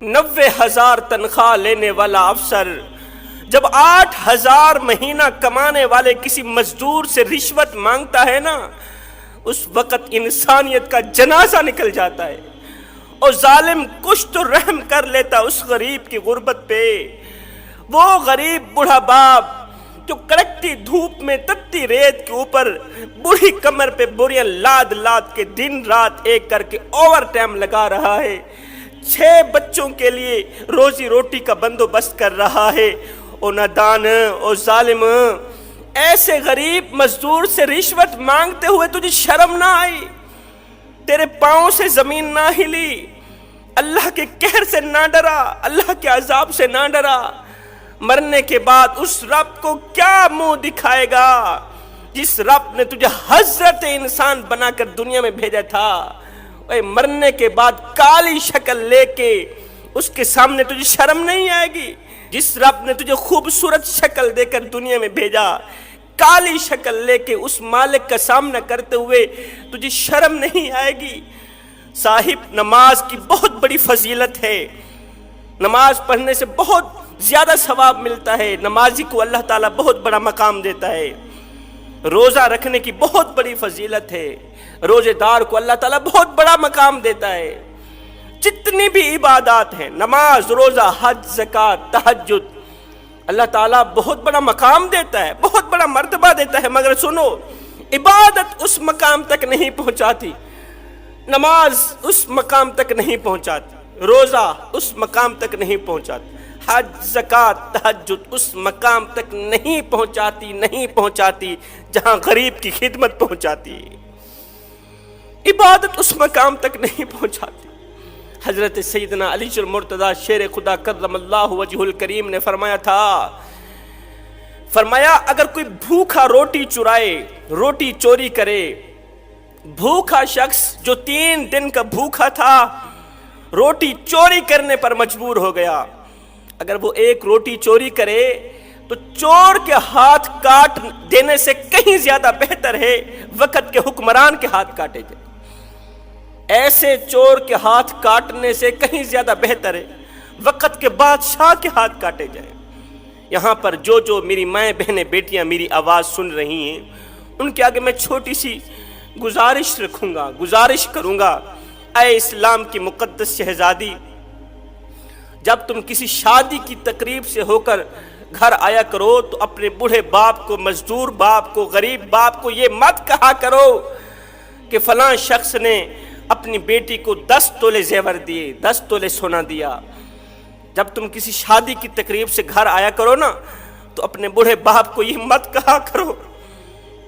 90,000 تنخواہ لینے والا افسر جب 8,000 مہینہ کمانے والے کسی مزدور سے رشوت مانگتا ہے نا، اس وقت انسانیت کا جنازہ نکل جاتا ہے اور ظالم کچھ تو رحم کر لیتا اس غریب کی غربت پہ۔ وہ غریب بوڑھا باپ جو کڑکتی دھوپ میں تتی ریت کے اوپر بوڑھی کمر پہ بوریاں لاد لاد کے دن رات ایک کر کے اوور ٹائم لگا رہا ہے، 6 بچوں کے لیے روزی روٹی کا بندوبست کر رہا ہے، او نادان او ظالم، ایسے غریب مزدور سے رشوت مانگتے ہوئے تجھے شرم نہ آئی؟ تیرے پاؤں سے زمین نہ ہلی؟ اللہ کے قہر سے نہ ڈرا؟ اللہ کے عذاب سے نہ ڈرا؟ مرنے کے بعد اس رب کو کیا منہ دکھائے گا جس رب نے تجھے حضرت انسان بنا کر دنیا میں بھیجا تھا؟ اے مرنے کے بعد کالی شکل لے کے اس کے سامنے تجھے شرم نہیں آئے گی؟ جس رب نے تجھے خوبصورت شکل دے کر دنیا میں بھیجا، کالی شکل لے کے اس مالک کا سامنا کرتے ہوئے تجھے شرم نہیں آئے گی؟ صاحب، نماز کی بہت بڑی فضیلت ہے، نماز پڑھنے سے بہت زیادہ ثواب ملتا ہے، نمازی کو اللہ تعالیٰ بہت بڑا مقام دیتا ہے۔ روزہ رکھنے کی بہت بڑی فضیلت ہے، روزے دار کو اللہ تعالیٰ بہت بڑا مقام دیتا ہے۔ جتنی بھی عبادات ہیں، نماز، روزہ، حج، زکوٰۃ، تہجد، اللہ تعالیٰ بہت بڑا مقام دیتا ہے، بہت بڑا مرتبہ دیتا ہے، مگر سنو، عبادت اس مقام تک نہیں پہنچاتی، نماز اس مقام تک نہیں پہنچاتی، روزہ اس مقام تک نہیں پہنچاتی، حج، زکوٰۃ، تہجد اس مقام تک نہیں پہنچاتی جہاں غریب کی خدمت پہنچاتی۔ عبادت اس مقام تک نہیں پہنچاتی۔ حضرت سیدنا علی المرتضیٰ شیر خدا کرم اللہ وجہ الکریم نے فرمایا تھا، فرمایا اگر کوئی بھوکا روٹی چرائے، روٹی چوری کرے، بھوکا شخص جو 3 دن کا بھوکا تھا روٹی چوری کرنے پر مجبور ہو گیا، اگر وہ ایک روٹی چوری کرے تو چور کے ہاتھ کاٹ دینے سے کہیں زیادہ بہتر ہے وقت کے حکمران کے ہاتھ کاٹے جائے۔ ایسے چور کے ہاتھ کاٹنے سے کہیں زیادہ بہتر ہے وقت کے بادشاہ کے ہاتھ کاٹے جائے۔ یہاں پر جو میری مائیں بہنیں بیٹیاں میری آواز سن رہی ہیں، ان کے آگے میں چھوٹی سی گزارش رکھوں گا، گزارش کروں گا، اے اسلام کی مقدس شہزادی، جب تم کسی شادی کی تقریب سے ہو کر گھر آیا کرو تو اپنے بوڑھے باپ کو، مزدور باپ کو، غریب باپ کو یہ مت کہا کرو کہ فلاں شخص نے اپنی بیٹی کو 10 تولے زیور دیے، 10 تولے سونا دیا۔ جب تم کسی شادی کی تقریب سے گھر آیا کرو نا تو اپنے بوڑھے باپ کو یہ مت کہا کرو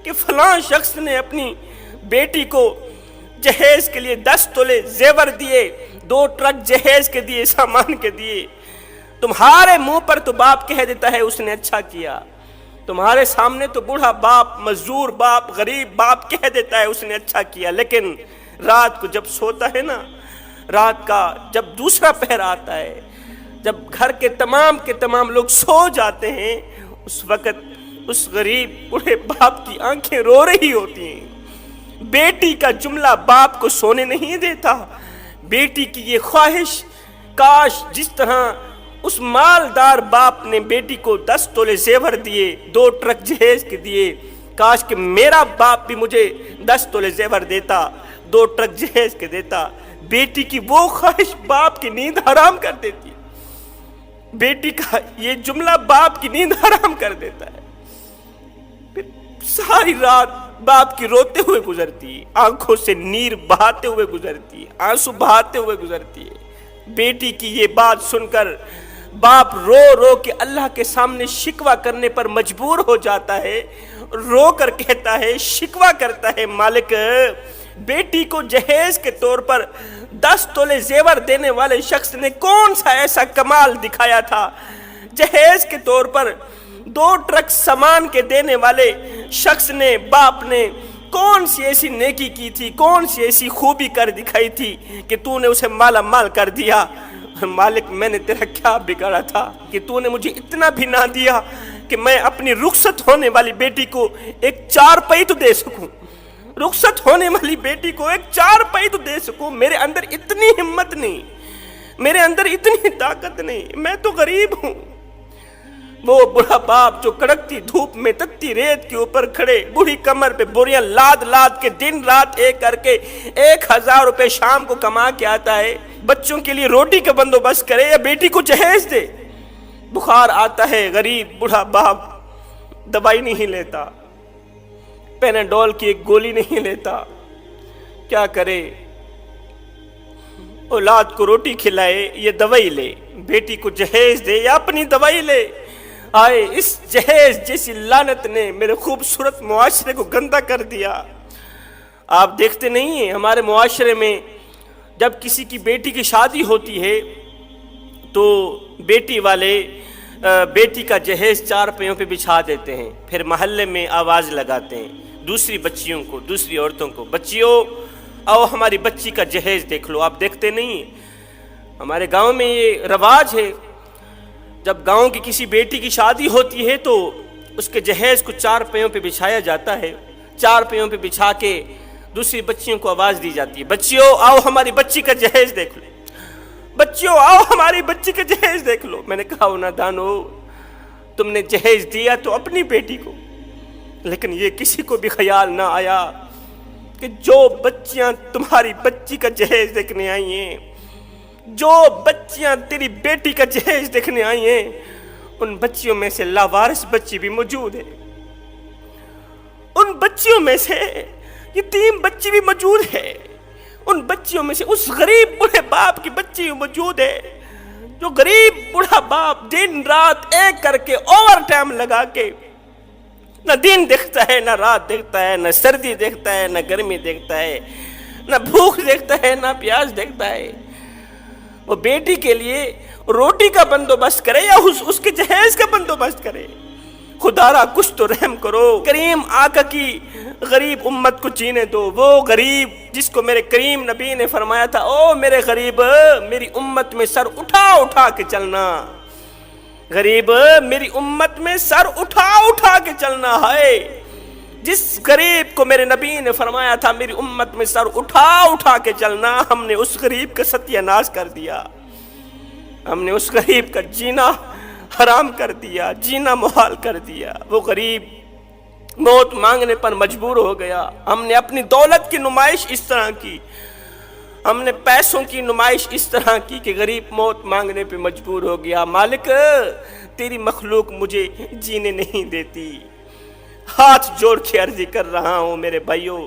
کہ فلاں شخص نے اپنی بیٹی کو جہیز کے لیے 10 تولے زیور دیے، 2 ٹرک جہیز کے دیے، سامان کے دیے۔ تمہارے منہ پر تو باپ کہہ دیتا ہے اس نے اچھا کیا، تمہارے سامنے تو بوڑھا باپ، مزدور باپ، غریب باپ کہہ دیتا ہے اس نے اچھا کیا، لیکن رات کو جب سوتا ہے نا، رات کا جب دوسرا پہر آتا ہے، جب گھر کے تمام لوگ سو جاتے ہیں، اس وقت اس غریب بوڑھے باپ کی آنکھیں رو رہی ہوتی ہیں۔ بیٹی کا جملہ باپ کو سونے نہیں دیتا، بیٹی کی یہ خواہش، کاش جس طرح اس مالدار باپ نے بیٹی کو 10 تولے زیور دیے، 2 ٹرک جہیز کے دیے، کاش کہ میرا باپ بھی مجھے 10 تولے زیور دیتا، 2 ٹرک جہیز کے دیتا۔ بیٹی کی وہ خواہش باپ کی نیند حرام کر دیتی، بیٹی کا یہ جملہ باپ کی نیند حرام کر دیتا ہے۔ پھر ساری رات باپ کی روتے ہوئے گزرتی ہے، آنکھوں سے نیر بہاتے ہوئے گزرتی ہے، آنسو بہاتے ہوئے گزرتی ہے۔ بیٹی کی یہ بات سن کر باپ رو رو کے اللہ کے سامنے شکوہ کرنے پر مجبور ہو جاتا ہے، رو کر کہتا ہے، شکوہ کرتا ہے، مالک، بیٹی کو جہیز کے طور پر 10 تولے زیور دینے والے شخص نے کون سا ایسا کمال دکھایا تھا؟ جہیز کے طور پر 2 ٹرک سامان کے دینے والے شخص نے، باپ نے کون سی ایسی نیکی کی تھی، کون سی ایسی خوبی کر دکھائی تھی کہ تو نے اسے مالا مال کر دیا؟ مالک، میں نے تیرا کیا بگاڑا تھا کہ تو نے مجھے اتنا بھی نہ دیا کہ میں اپنی رخصت ہونے والی بیٹی کو ایک 4 پئی تو دے سکوں، رخصت ہونے والی بیٹی کو ایک 4 پئی تو دے سکوں؟ میرے اندر اتنی ہمت نہیں، میرے اندر اتنی طاقت نہیں، میں تو غریب ہوں۔ وہ بڑا باپ جو کڑکتی دھوپ میں تتی ریت کے اوپر کھڑے، بوڑھی کمر پہ بوریاں لاد لاد کے دن رات ایک کر کے 1000 روپے شام کو کما کے آتا ہے، بچوں کے لیے روٹی کا بندوبست کرے یا بیٹی کو جہیز دے۔ بخار آتا ہے، غریب بڑھا باپ دوائی نہیں لیتا، پیناڈول کی ایک گولی نہیں لیتا، کیا کرے؟ اولاد کو روٹی کھلائے یا دوائی لے، بیٹی کو جہیز دے یا اپنی دوائی لے۔ آئے اس جہیز جیسی لعنت نے میرے خوبصورت معاشرے کو گندا کر دیا۔ آپ دیکھتے نہیں ہیں ہمارے معاشرے میں جب کسی کی بیٹی کی شادی ہوتی ہے تو بیٹی والے بیٹی کا جہیز 4 پہیوں پہ بچھا دیتے ہیں، پھر محلے میں آواز لگاتے ہیں دوسری بچیوں کو، دوسری عورتوں کو، بچیوں آؤ ہماری بچی کا جہیز دیکھ لو۔ آپ دیکھتے نہیں ہیں ہمارے گاؤں میں یہ رواج ہے، جب گاؤں کی کسی بیٹی کی شادی ہوتی ہے تو اس کے جہیز کو 4 پہیوں پہ بچھایا جاتا ہے، 4 پہیوں پہ بچھا کے دوسری بچیوں کو آواز دی جاتی ہے، بچیوں آؤ ہماری بچی کا جہیز دیکھ لو، بچیوں آؤ ہماری بچی کا جہیز دیکھ لو۔ میں نے کہا نادانو، تم نے جہیز دیا تو اپنی بیٹی کو، لیکن یہ کسی کو بھی خیال نہ آیا کہ جو بچیاں تمہاری بچی کا جہیز دیکھنے آئی ہیں، جو بچیاں تیری بیٹی کا جہیز دیکھنے آئی ہیں، ان بچیوں میں سے لاوارث بچی بھی موجود ہے، ان بچیوں میں سے یتیم بچی بھی موجود ہے، ان بچیوں میں سے اس غریب بوڑھے باپ کی بچی بھی موجود ہے، جو غریب بوڑھا باپ دن رات ایک کر کے اوور ٹائم لگا کے نہ دن دیکھتا ہے، نہ رات دیکھتا ہے، نہ سردی دیکھتا ہے، نہ گرمی دیکھتا ہے، نہ بھوک دیکھتا ہے، نہ پیاس دیکھتا ہے، وہ بیٹی کے لیے روٹی کا بندوبست کرے یا اس کے جہیز کا بندوبست کرے۔ خدا را کچھ تو رحم کرو، کریم آقا کی غریب امت کو جینے دو۔ وہ غریب جس کو میرے کریم نبی نے فرمایا تھا، او میرے غریب میری امت میں سر اٹھا اٹھا کے چلنا، غریب میری امت میں سر اٹھا اٹھا کے چلنا ہے۔ جس غریب کو میرے نبی نے فرمایا تھا میری امت میں سر اٹھا اٹھا کے چلنا، ہم نے اس غریب کا ستیہ ناش کر دیا، ہم نے اس غریب کا جینا حرام کر دیا، جینا محال کر دیا۔ وہ غریب موت مانگنے پر مجبور ہو گیا۔ ہم نے اپنی دولت کی نمائش اس طرح کی، ہم نے پیسوں کی نمائش اس طرح کی کہ غریب موت مانگنے پہ مجبور ہو گیا۔ مالک تیری مخلوق مجھے جینے نہیں دیتی، ہاتھ جوڑ کے عرضی کر رہا ہوں میرے بھائیوں،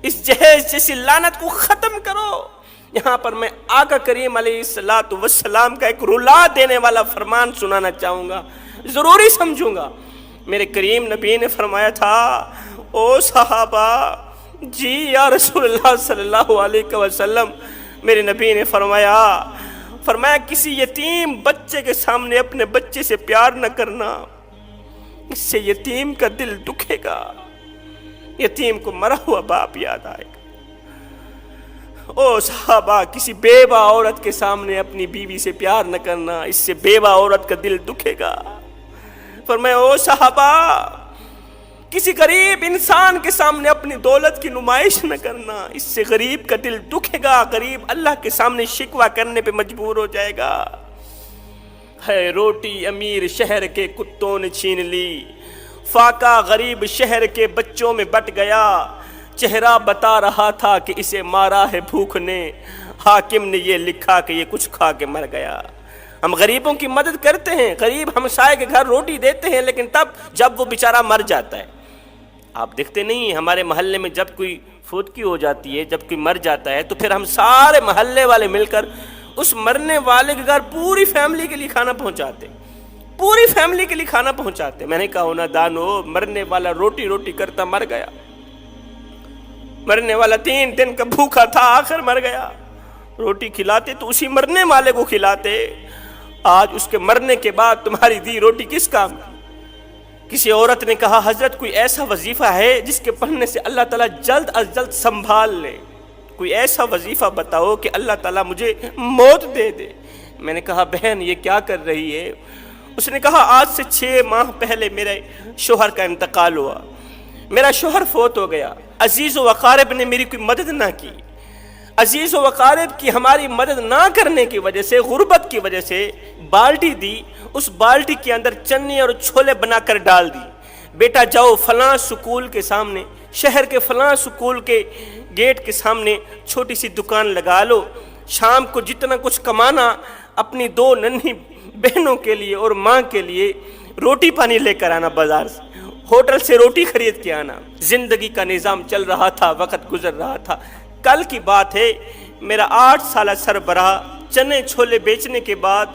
اس جہیز جیسی لعنت کو ختم کرو۔ یہاں پر میں آقا کریم علیہ السلام کا ایک رلا دینے والا فرمان سنانا چاہوں گا، ضروری سمجھوں گا۔ میرے کریم نبی نے فرمایا تھا، او صحابہ جی یا رسول اللہ صلی اللہ علیہ وسلم، میرے نبی نے فرمایا کسی یتیم بچے کے سامنے اپنے بچے سے پیار نہ کرنا، اس سے یتیم کا دل دکھے گا، یتیم کو مرا ہوا باپ یاد آئے گا۔ او صحابہ کسی بیوہ عورت کے سامنے اپنی بیوی سے پیار نہ کرنا، اس سے بیوہ عورت کا دل دکھے گا۔ فرمایا او صحابہ کسی غریب انسان کے سامنے اپنی دولت کی نمائش نہ کرنا، اس سے غریب کا دل دکھے گا، غریب اللہ کے سامنے شکوہ کرنے پہ مجبور ہو جائے گا۔ ہے روٹی امیر شہر کے کتوں نے چھین لی، فاقہ غریب شہر کے بچوں میں بٹ گیا، چہرہ بتا رہا تھا کہ اسے مارا ہے بھوک نے، حاکم نے یہ لکھا کہ یہ کچھ کھا کے مر گیا۔ ہم غریبوں کی مدد کرتے ہیں، غریب ہمسائے کے گھر روٹی دیتے ہیں، لیکن تب جب وہ بیچارہ مر جاتا ہے۔ آپ دیکھتے نہیں ہمارے محلے میں جب کوئی فوتگی ہو جاتی ہے، جب کوئی مر جاتا ہے تو پھر ہم سارے محلے والے مل کر اس مرنے والے کے گھر پوری فیملی کے لیے کھانا پہنچاتے، پوری فیملی کے لیے کھانا پہنچاتے۔ میں نے کہا نا دانو، مرنے والا روٹی روٹی کرتا مر گیا، مرنے والا 3 دن کا بھوکا تھا، آخر مر گیا۔ روٹی کھلاتے تو اسی مرنے والے کو کھلاتے، آج اس کے مرنے کے بعد تمہاری دی روٹی کس کام کی؟ کسی عورت نے کہا حضرت کوئی ایسا وظیفہ ہے جس کے پڑھنے سے اللہ تعالیٰ جلد از جلد سنبھال لے، کوئی ایسا وظیفہ بتاؤ کہ اللہ تعالیٰ مجھے موت دے دے۔ میں نے کہا بہن یہ کیا کر رہی ہے؟ اس نے کہا آج سے 6 ماہ پہلے میرے شوہر کا انتقال ہوا، میرا شوہر فوت ہو گیا، عزیز و اقارب نے میری کوئی مدد نہ کی، عزیز و اقارب کی ہماری مدد نہ کرنے کی وجہ سے، غربت کی وجہ سے بالٹی دی، اس بالٹی کے اندر چنے اور چھولے بنا کر ڈال دی، بیٹا جاؤ فلاں سکول کے سامنے، شہر کے فلاں سکول کے گیٹ کے سامنے چھوٹی سی دکان لگا لو، شام کو جتنا کچھ کمانا اپنی 2 ننھی بہنوں کے لیے اور ماں کے لیے روٹی پانی لے کر آنا، بازار سے ہوٹل سے روٹی خرید کے آنا۔ زندگی کا نظام چل رہا تھا، وقت گزر رہا تھا۔ کل کی بات ہے، میرا 8 سالہ سربراہ چنے چھولے بیچنے کے بعد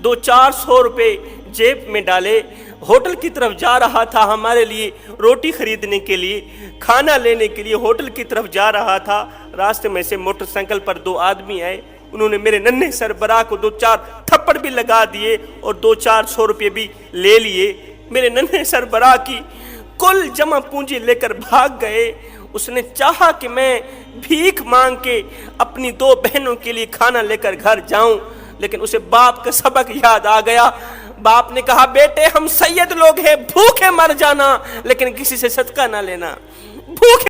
200-400 روپے جیب میں ڈالے ہوٹل کی طرف جا رہا تھا، ہمارے لیے روٹی خریدنے کے لیے، کھانا لینے کے لیے ہوٹل کی طرف جا رہا تھا۔ راستے میں سے موٹر سائیکل پر 2 آدمی آئے، انہوں نے میرے ننھے سربراہ کو 2-4 تھپڑ بھی لگا دیے اور 200-400 روپے بھی لے لیے۔ میرے ننھے سربراہ کی کل جمع پونجی لے کر بھاگ گئے۔ اس نے چاہا کہ میں بھیک مانگ کے اپنی 2 بہنوں کے لیے کھانا لے کر گھر جاؤں، لیکن اسے باپ کا سبق یاد آ گیا۔ باپ نے کہا بیٹے ہم سید لوگ ہیں، بھوکے مر جانا لیکن کسی سے صدقہ نہ لینا، بھوکے